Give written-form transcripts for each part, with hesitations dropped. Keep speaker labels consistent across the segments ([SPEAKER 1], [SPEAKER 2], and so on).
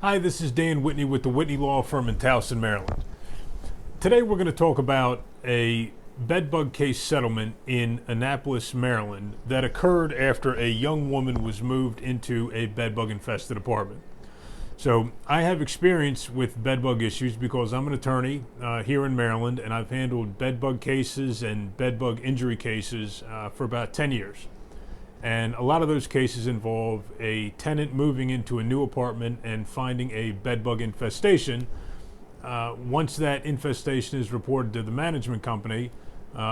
[SPEAKER 1] Hi, this is Dan Whitney with the Whitney Law Firm in Towson, Maryland. Today we're going to talk about a bedbug case settlement in Annapolis, Maryland that occurred after a young woman was moved into a bedbug infested apartment. So I have experience with bedbug issues because I'm an attorney here in Maryland, and I've handled bedbug cases and bedbug injury cases for about 10 years. And a lot of those cases involve a tenant moving into a new apartment and finding a bedbug infestation. Once that infestation is reported to the management company,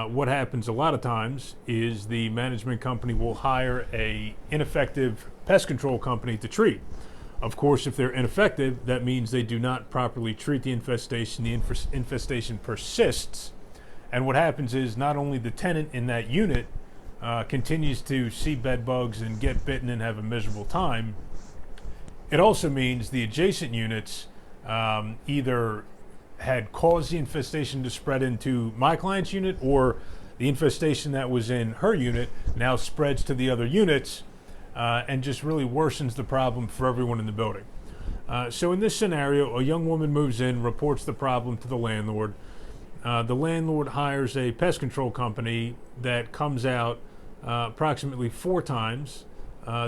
[SPEAKER 1] what happens a lot of times is the management company will hire a ineffective pest control company to treat. Of course, if they're ineffective, that means they do not properly treat the infestation. The infestation persists. And what happens is not only the tenant in that unit continues to see bed bugs and get bitten and have a miserable time, it also means the adjacent units either had caused the infestation to spread into my client's unit, or the infestation that was in her unit now spreads to the other units and just really worsens the problem for everyone in the building. So in this scenario, a young woman moves in, reports the problem to the landlord. The landlord hires a pest control company that comes out approximately 4 times.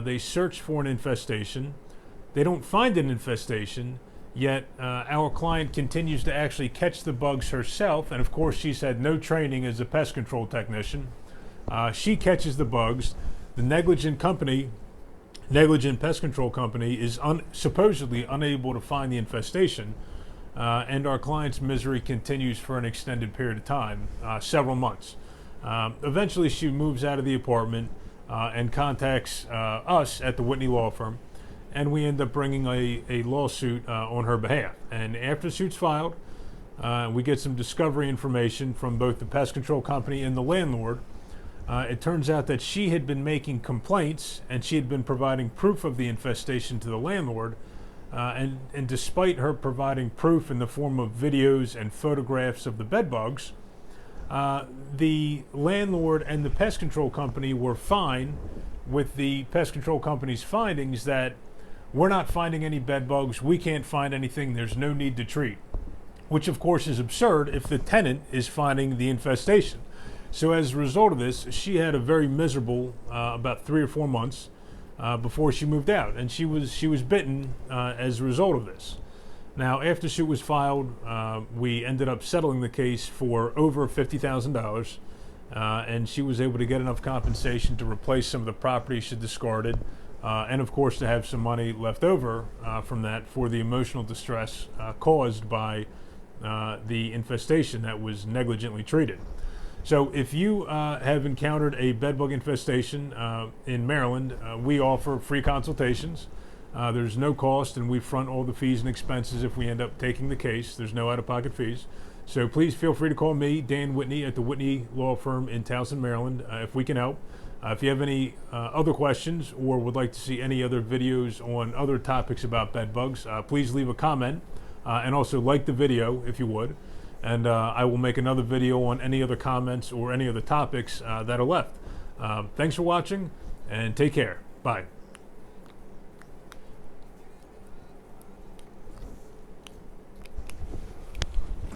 [SPEAKER 1] They search for an infestation. They don't find an infestation, yet our client continues to actually catch the bugs herself. And of course, she's had no training as a pest control technician. She catches the bugs. The negligent pest control company is supposedly unable to find the infestation. And our client's misery continues for an extended period of time, several months. Eventually, she moves out of the apartment and contacts us at the Whitney Law Firm, and we end up bringing a lawsuit on her behalf. And after the suit's filed, we get some discovery information from both the pest control company and the landlord. It turns out that she had been making complaints, and she had been providing proof of the infestation to the landlord. And despite her providing proof in the form of videos and photographs of the bed bugs, the landlord and the pest control company were fine with the pest control company's findings that we're not finding any bed bugs, we can't find anything, there's no need to treat, which of course is absurd if the tenant is finding the infestation. So as a result of this, she had a very miserable about 3 or 4 months before she moved out, and she was bitten as a result of this. Now, after suit was filed, we ended up settling the case for over $50,000, and she was able to get enough compensation to replace some of the property she discarded, and of course to have some money left over from that for the emotional distress caused by the infestation that was negligently treated. So if you have encountered a bedbug infestation in Maryland, we offer free consultations. There's no cost, and we front all the fees and expenses if we end up taking the case. There's no out-of-pocket fees. So please feel free to call me, Dan Whitney, at the Whitney Law Firm in Towson, Maryland, if we can help. If you have any other questions or would like to see any other videos on other topics about bed bugs, please leave a comment and also like the video if you would. And I will make another video on any other comments or any other topics that are left. Thanks for watching, and take care. Bye.